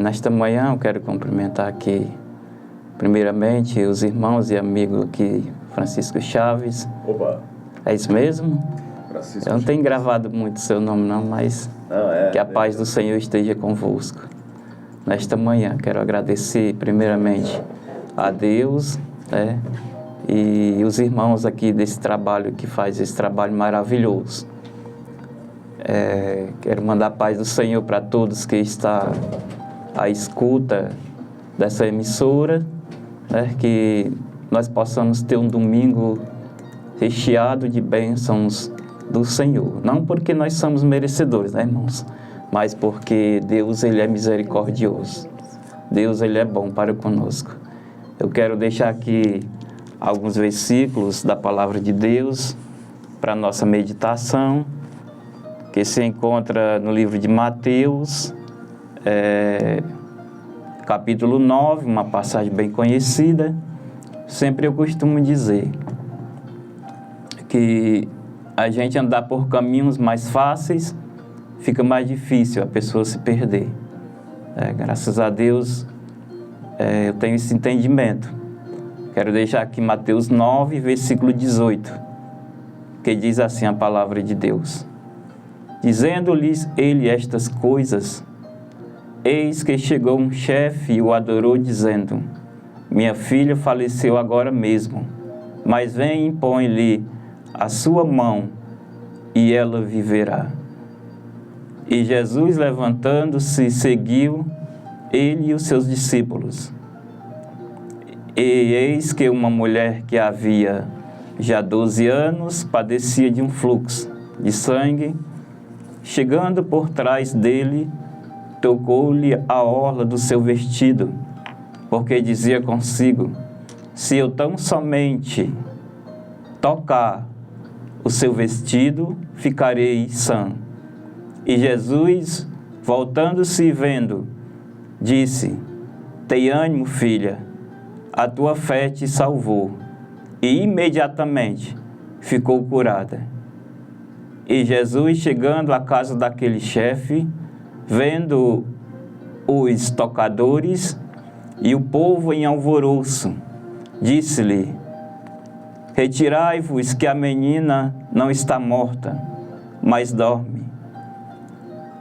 Nesta manhã eu quero cumprimentar aqui, primeiramente, os irmãos e amigos aqui, Francisco Chaves. Opa! É isso mesmo? Francisco Eu não tenho Chaves. gravado muito seu nome não, mas que a paz do Senhor esteja convosco. Nesta manhã quero agradecer primeiramente a Deus, e os irmãos aqui desse trabalho, que faz esse trabalho maravilhoso. Quero mandar a paz do Senhor para todos que estão à escuta dessa emissora, que nós possamos ter um domingo recheado de bênçãos do Senhor. Não porque nós somos merecedores, irmãos? Mas porque Deus, Ele é misericordioso. Deus, Ele é bom para conosco. Eu quero deixar aqui alguns versículos da Palavra de Deus para a nossa meditação, que se encontra no livro de Mateus, capítulo 9, uma passagem bem conhecida. Sempre eu costumo dizer que a gente andar por caminhos mais fáceis, fica mais difícil a pessoa se perder. Graças a Deus, eu tenho esse entendimento. Quero deixar aqui Mateus 9, versículo 18, que diz assim a palavra de Deus. Dizendo-lhes ele estas coisas, eis que chegou um chefe e o adorou, dizendo: minha filha faleceu agora mesmo, mas vem e impõe-lhe a sua mão, e ela viverá. E Jesus, levantando-se, seguiu ele e os seus discípulos. E eis que uma mulher que havia já 12 anos padecia de um fluxo de sangue, chegando por trás dele, tocou-lhe a orla do seu vestido, porque dizia consigo: se eu tão somente tocar o seu vestido, ficarei sã. E Jesus, voltando-se e vendo, disse: tem ânimo, filha, a tua fé te salvou. E imediatamente ficou curada. E Jesus, chegando à casa daquele chefe, vendo os tocadores e o povo em alvoroço, disse-lhe: retirai-vos, que a menina não está morta, mas dorme.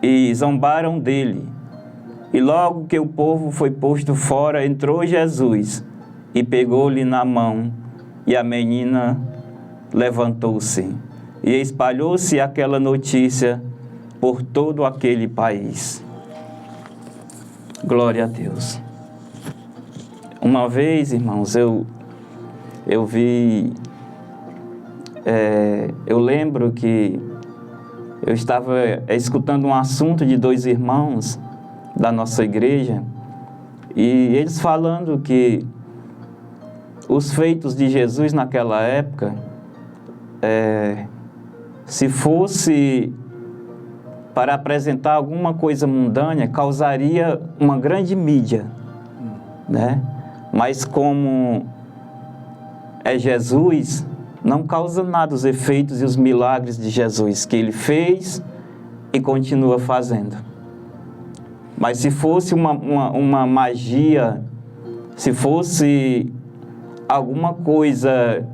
E zombaram dele. E logo que o povo foi posto fora, entrou Jesus e pegou-lhe na mão, e a menina levantou-se. E espalhou-se aquela notícia por todo aquele país. Glória a Deus. Uma vez, irmãos, eu lembro que eu estava escutando um assunto de dois irmãos da nossa igreja, e eles falando que os feitos de Jesus naquela época, se fosse para apresentar alguma coisa mundânea, causaria uma grande mídia, Mas como é Jesus, não causa nada os efeitos e os milagres de Jesus, que Ele fez e continua fazendo. Mas se fosse uma magia, se fosse alguma coisa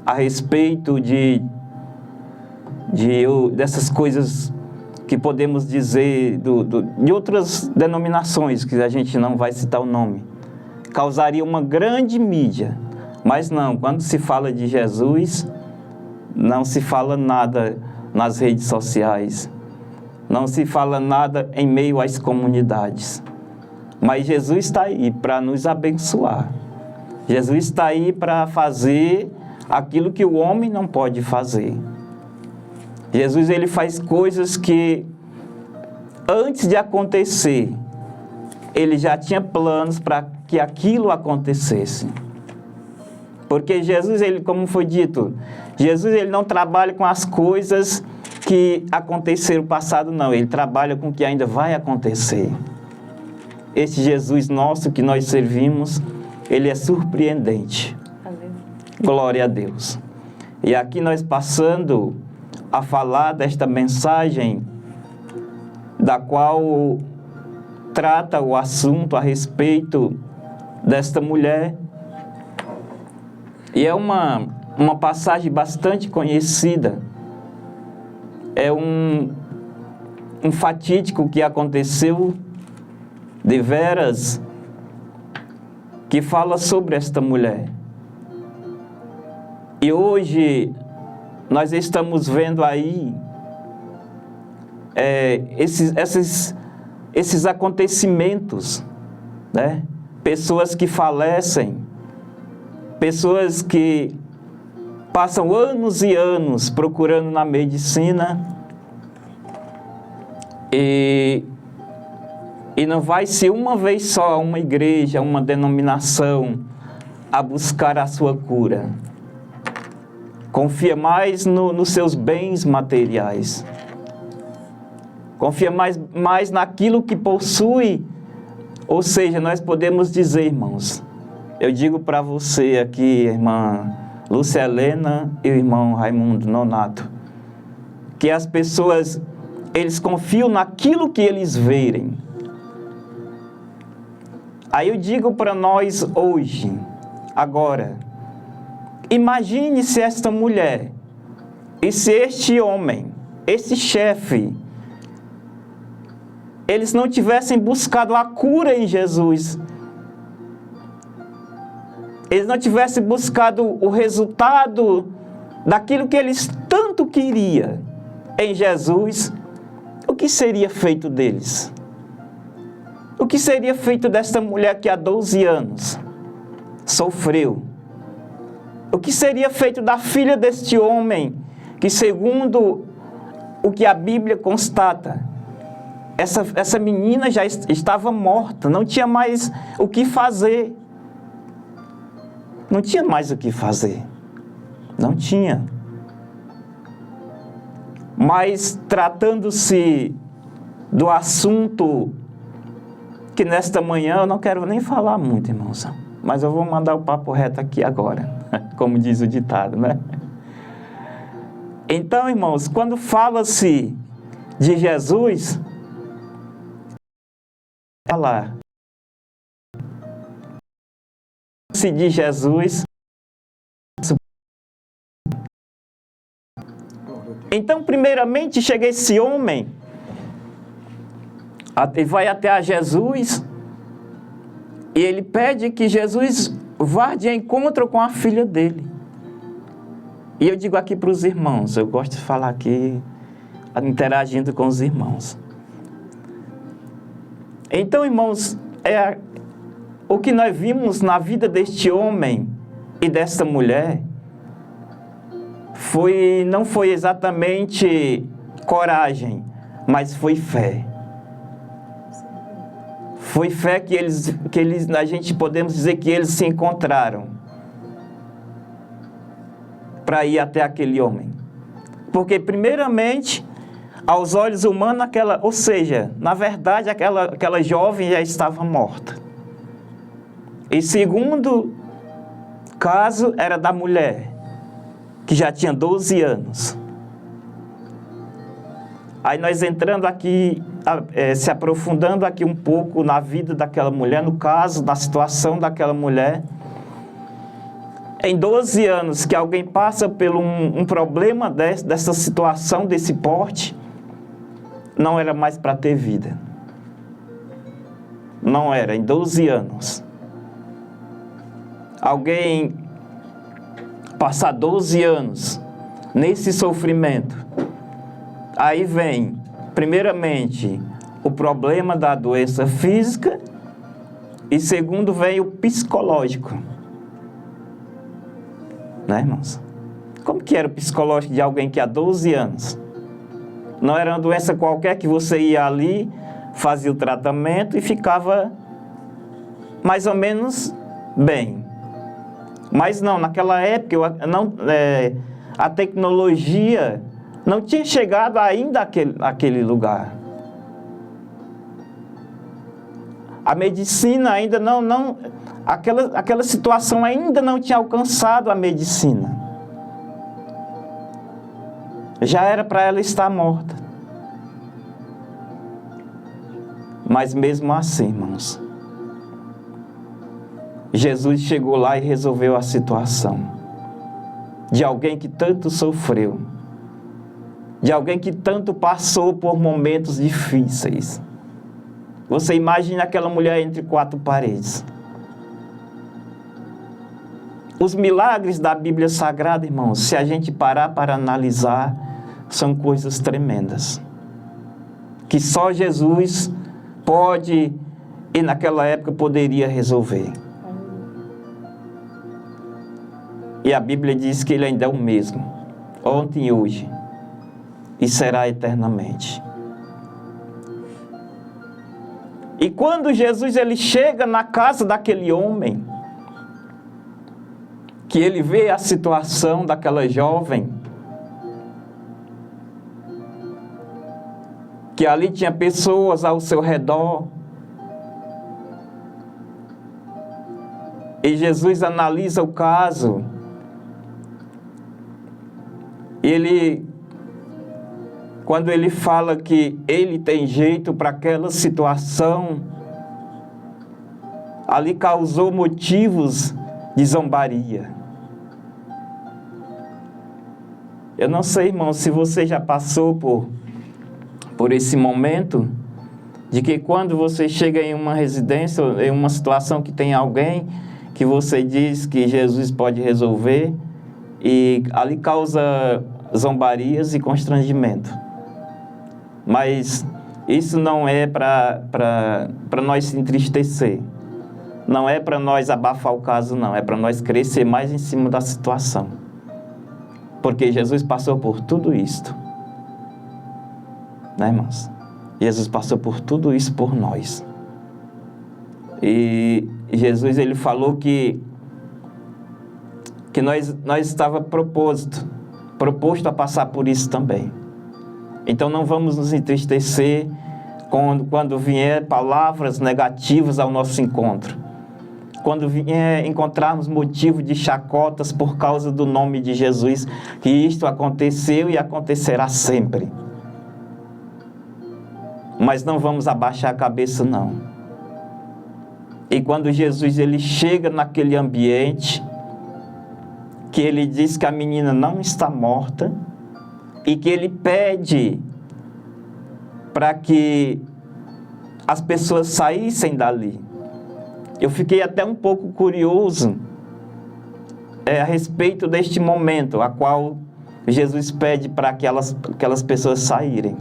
a respeito dessas coisas que podemos dizer de outras denominações, que a gente não vai citar o nome, causaria uma grande mídia. Mas não, quando se fala de Jesus, não se fala nada nas redes sociais, não se fala nada em meio às comunidades. Mas Jesus está aí para nos abençoar. Jesus está aí para fazer aquilo que o homem não pode fazer. Jesus, Ele faz coisas que, antes de acontecer, Ele já tinha planos para que aquilo acontecesse. Porque Jesus, Ele, como foi dito, Jesus, Ele não trabalha com as coisas que aconteceram no passado, não. Ele trabalha com o que ainda vai acontecer. Esse Jesus nosso que nós servimos, Ele é surpreendente. Amém. Glória a Deus. E aqui nós passando a falar desta mensagem, da qual trata o assunto a respeito desta mulher. E é uma passagem bastante conhecida. É um fatídico que aconteceu deveras, que fala sobre esta mulher. E hoje nós estamos vendo aí esses acontecimentos, né? Pessoas que falecem, pessoas que passam anos e anos procurando na medicina e não vai ser uma vez só uma igreja, uma denominação a buscar a sua cura. Confia mais nos seus bens materiais. Confia mais naquilo que possui. Ou seja, nós podemos dizer, irmãos, eu digo para você aqui, irmã Lúcia Helena e o irmão Raimundo Nonato, que as pessoas, eles confiam naquilo que eles verem. Aí eu digo para nós hoje, agora, imagine se esta mulher e se este homem, esse chefe, eles não tivessem buscado a cura em Jesus. Eles não tivessem buscado o resultado daquilo que eles tanto queriam em Jesus, o que seria feito deles? O que seria feito desta mulher que há 12 anos sofreu? O que seria feito da filha deste homem que, segundo o que a Bíblia constata, essa menina já estava morta, não tinha mais o que fazer. Não tinha mais o que fazer. Não tinha. Mas tratando-se do assunto que nesta manhã eu não quero nem falar muito, irmãos, mas eu vou mandar o papo reto aqui agora, como diz o ditado, né? Então, irmãos, quando fala-se de Jesus, falar se de Jesus. Então, primeiramente, chega esse homem, ele vai até a Jesus, e ele pede que Jesus vá de encontro com a filha dele. E eu digo aqui para os irmãos, eu gosto de falar aqui, interagindo com os irmãos. Então, irmãos, o que nós vimos na vida deste homem e desta mulher não foi exatamente coragem, mas foi fé. Foi fé que a gente podemos dizer que eles se encontraram para ir até aquele homem. Porque primeiramente, aos olhos humanos, ou seja, na verdade, aquela jovem já estava morta. E segundo caso, era da mulher, que já tinha 12 anos. Aí nós entrando aqui, se aprofundando aqui um pouco na vida daquela mulher, no caso, na situação daquela mulher. Em 12 anos que alguém passa por um problema dessa situação, desse porte, não era mais para ter vida. Não era, em 12 anos. Alguém passar 12 anos nesse sofrimento, aí vem, primeiramente, o problema da doença física e segundo vem o psicológico. Né, irmãos? Como que era o psicológico de alguém que há 12 anos? Não era uma doença qualquer que você ia ali, fazia o tratamento e ficava mais ou menos bem. Mas não, naquela época a tecnologia não tinha chegado ainda àquele lugar. A medicina ainda aquela situação ainda não tinha alcançado a medicina. Já era para ela estar morta. Mas mesmo assim, irmãos, Jesus chegou lá e resolveu a situação de alguém que tanto sofreu, de alguém que tanto passou por momentos difíceis. Você imagina aquela mulher entre quatro paredes. Os milagres da Bíblia Sagrada, irmãos, se a gente parar para analisar, são coisas tremendas, que só Jesus pode e naquela época poderia resolver. E a Bíblia diz que Ele ainda é o mesmo, ontem e hoje, e será eternamente. E quando Jesus ele chega na casa daquele homem, que ele vê a situação daquela jovem, que ali tinha pessoas ao seu redor, e Jesus analisa o caso, quando ele fala que ele tem jeito para aquela situação, ali causou motivos de zombaria. Eu não sei, irmão, se você já passou por esse momento, de que quando você chega em uma residência, em uma situação que tem alguém, que você diz que Jesus pode resolver, e ali causa zombarias e constrangimento. Mas isso não é para nós se entristecer. Não é para nós abafar o caso, não. É para nós crescer mais em cima da situação. Porque Jesus passou por tudo isto. Né, irmãos? Jesus passou por tudo isso por nós. E Jesus, ele falou que nós estava proposto a passar por isso também. Então não vamos nos entristecer quando vier palavras negativas ao nosso encontro. Quando vier encontrarmos motivo de chacotas por causa do nome de Jesus, que isto aconteceu e acontecerá sempre. Mas não vamos abaixar a cabeça, não. E quando Jesus ele chega naquele ambiente, que ele diz que a menina não está morta, e que ele pede para que as pessoas saíssem dali. Eu fiquei até um pouco curioso a respeito deste momento, a qual Jesus pede para que aquelas pessoas saírem.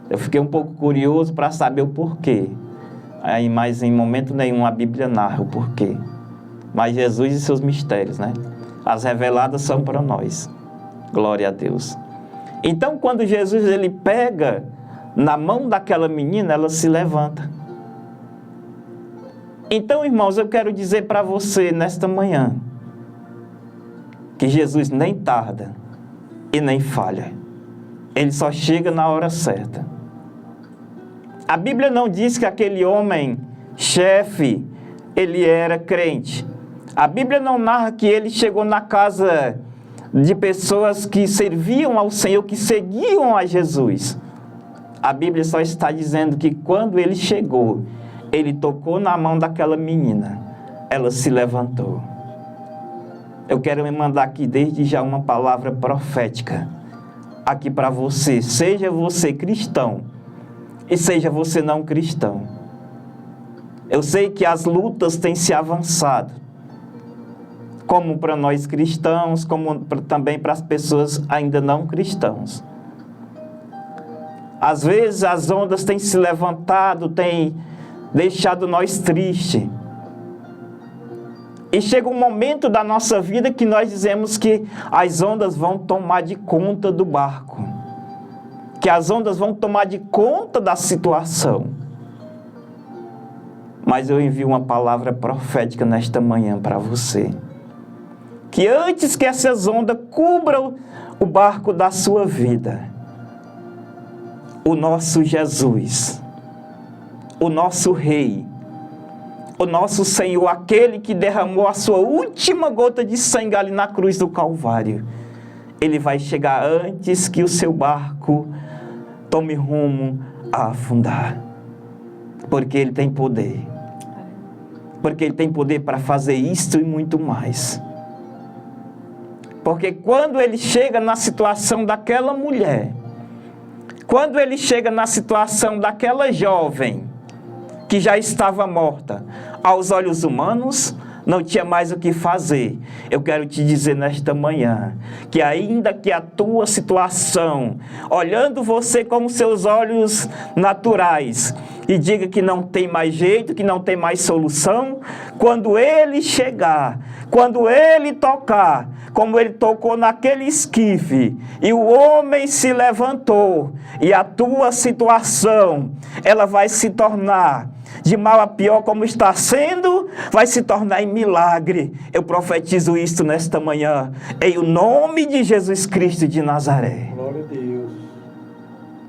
Eu fiquei um pouco curioso para saber o porquê. Mas em momento nenhum a Bíblia narra o porquê. Mas Jesus e seus mistérios, né? As reveladas são para nós. Glória a Deus. Então, quando Jesus ele pega na mão daquela menina, ela se levanta. Então, irmãos, eu quero dizer para você nesta manhã que Jesus nem tarda e nem falha. Ele só chega na hora certa. A Bíblia não diz que aquele homem, chefe, ele era crente. A Bíblia não narra que ele chegou na casa de pessoas que serviam ao Senhor, que seguiam a Jesus. A Bíblia só está dizendo que quando ele chegou, ele tocou na mão daquela menina, ela se levantou. Eu quero me mandar aqui desde já uma palavra profética, aqui para você, seja você cristão, e seja você não cristão. Eu sei que as lutas têm se avançado, como para nós cristãos, como também para as pessoas ainda não cristãos. Às vezes as ondas têm se levantado, têm deixado nós tristes. E chega um momento da nossa vida que nós dizemos que as ondas vão tomar de conta do barco, que as ondas vão tomar de conta da situação. Mas eu envio uma palavra profética nesta manhã para você, que antes que essas ondas cubram o barco da sua vida, o nosso Jesus, o nosso Rei, o nosso Senhor, aquele que derramou a sua última gota de sangue ali na cruz do Calvário, ele vai chegar antes que o seu barco tome rumo a afundar. Porque Ele tem poder. Porque Ele tem poder para fazer isto e muito mais. Porque quando Ele chega na situação daquela mulher, quando Ele chega na situação daquela jovem que já estava morta, aos olhos humanos, não tinha mais o que fazer. Eu quero te dizer nesta manhã, que ainda que a tua situação, olhando você com seus olhos naturais, e diga que não tem mais jeito, que não tem mais solução, quando Ele chegar, quando Ele tocar, como Ele tocou naquele esquife, e o homem se levantou, e a tua situação, ela vai se tornar de mal a pior, como está sendo, vai se tornar em milagre. Eu profetizo isto nesta manhã, em o nome de Jesus Cristo de Nazaré. Glória a Deus.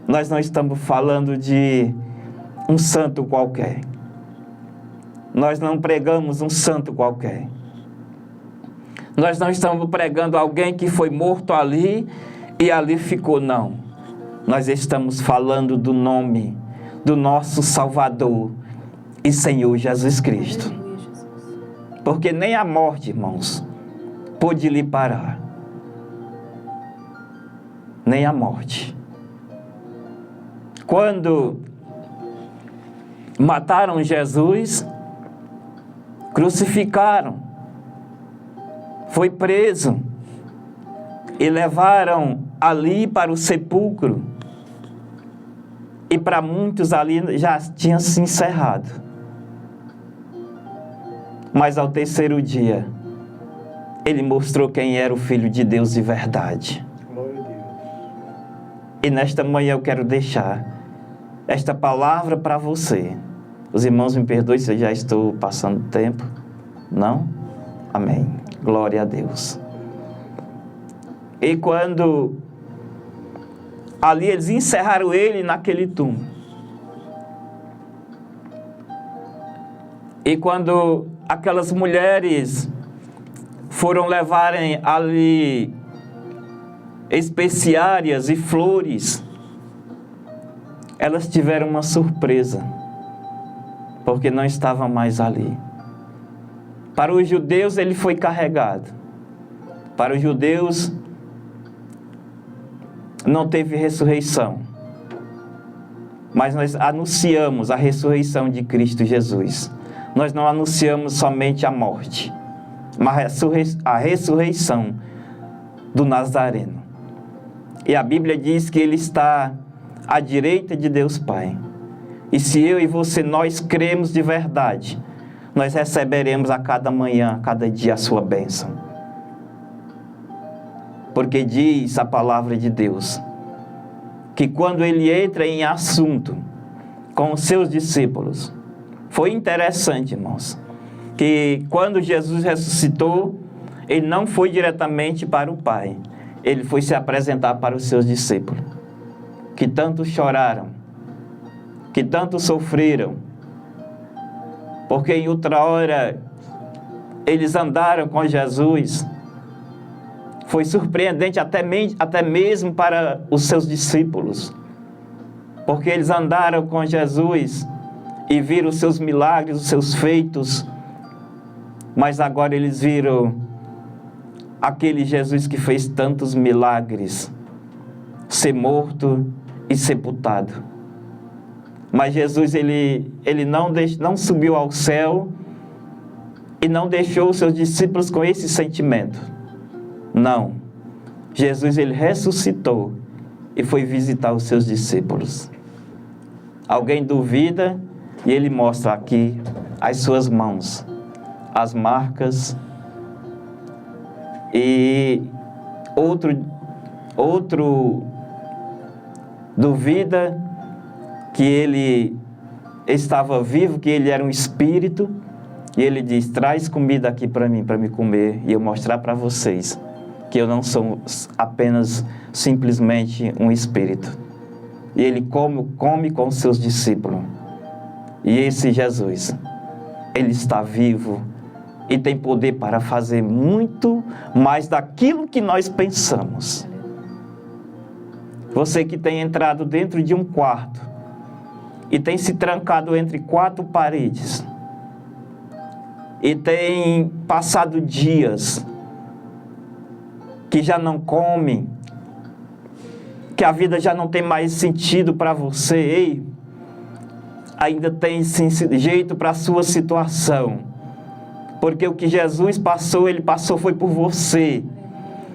Nós não estamos falando de um santo qualquer. Nós não pregamos um santo qualquer. Nós não estamos pregando alguém que foi morto ali e ali ficou, não. Nós estamos falando do nome do nosso Salvador e Senhor Jesus Cristo. Porque nem a morte, irmãos, pôde lhe parar. Nem a morte. Quando mataram Jesus, crucificaram, foi preso e levaram ali para o sepulcro. E para muitos ali já tinha se encerrado. Mas ao terceiro dia, Ele mostrou quem era o Filho de Deus de verdade. Glória a Deus. E nesta manhã eu quero deixar esta palavra para você. Os irmãos me perdoem se eu já estou passando tempo. Não? Amém. Glória a Deus. E quando ali eles encerraram Ele naquele túmulo. E quando aquelas mulheres foram levarem ali especiarias e flores, elas tiveram uma surpresa, porque não estava mais ali. Para os judeus ele foi carregado. Para os judeus não teve ressurreição. Mas nós anunciamos a ressurreição de Cristo Jesus. Nós não anunciamos somente a morte, mas a ressurreição do Nazareno. E a Bíblia diz que Ele está à direita de Deus Pai. E se eu e você, nós cremos de verdade, nós receberemos a cada manhã, a cada dia a sua bênção. Porque diz a palavra de Deus, que quando Ele entra em assunto com os seus discípulos, foi interessante, irmãos, que quando Jesus ressuscitou, Ele não foi diretamente para o Pai. Ele foi se apresentar para os seus discípulos, que tanto choraram, que tanto sofreram, porque em outra hora eles andaram com Jesus. Foi surpreendente até mesmo para os seus discípulos, porque eles andaram com Jesus e viram os seus milagres, os seus feitos, mas agora eles viram aquele Jesus que fez tantos milagres ser morto e sepultado. Mas Jesus, ele não subiu ao céu e não deixou os seus discípulos com esse sentimento. Não. Jesus, ele ressuscitou e foi visitar os seus discípulos. Alguém duvida e ele mostra aqui as suas mãos, as marcas. E outro duvida que ele estava vivo, que ele era um espírito. E ele diz, traz comida aqui para mim comer e eu mostrar para vocês que eu não sou apenas simplesmente um espírito. E ele come com os seus discípulos. E esse Jesus, ele está vivo e tem poder para fazer muito mais daquilo que nós pensamos. Você que tem entrado dentro de um quarto e tem se trancado entre 4 paredes e tem passado dias que já não come, que a vida já não tem mais sentido para você, ei, ainda tem sim, jeito para a sua situação, porque o que Jesus passou, Ele passou foi por você,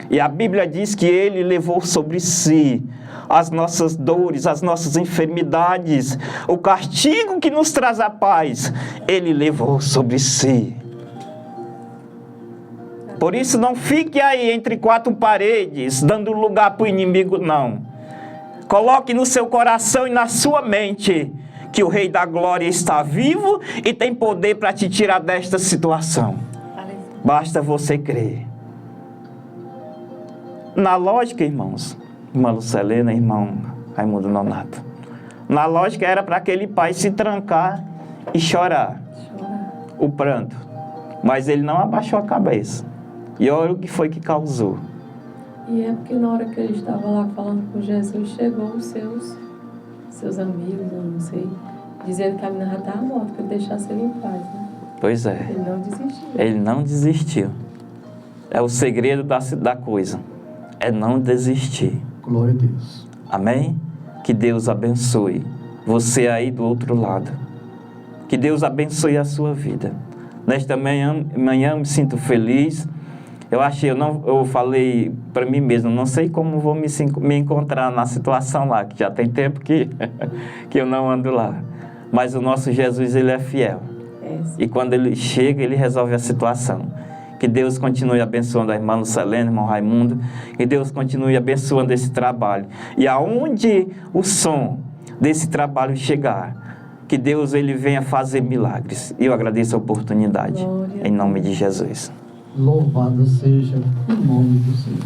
e a Bíblia diz que Ele levou sobre si as nossas dores, as nossas enfermidades, o castigo que nos traz a paz, Ele levou sobre si. Por isso não fique aí entre 4 paredes, dando lugar para o inimigo, não. Coloque no seu coração e na sua mente que o Rei da Glória está vivo e tem poder para te tirar desta situação. Basta você crer. Na lógica, irmãos, irmã Lucelena, irmão Raimundo Nonato, na lógica era para aquele pai se trancar e chorar o pranto, mas ele não abaixou a cabeça. E olha o que foi que causou. E é porque na hora que ele estava lá falando com Jesus, chegou os seus amigos, eu não sei, dizendo que a menina já estava morta, que ele deixasse ele em paz, né? Pois é. Ele não desistiu. Ele não desistiu. É o segredo da coisa. É não desistir. Glória a Deus. Amém? Que Deus abençoe você aí do outro lado. Que Deus abençoe a sua vida. Nesta manhã me sinto feliz. Eu falei para mim mesmo, não sei como vou me encontrar na situação lá, que já tem tempo que eu não ando lá. Mas o nosso Jesus, Ele é fiel. E quando Ele chega, Ele resolve a situação. Que Deus continue abençoando a irmã Lucelena, irmão Raimundo. Que Deus continue abençoando esse trabalho. E aonde o som desse trabalho chegar, que Deus Ele venha fazer milagres. E eu agradeço a oportunidade. Em nome de Jesus. Louvado seja o nome do Senhor.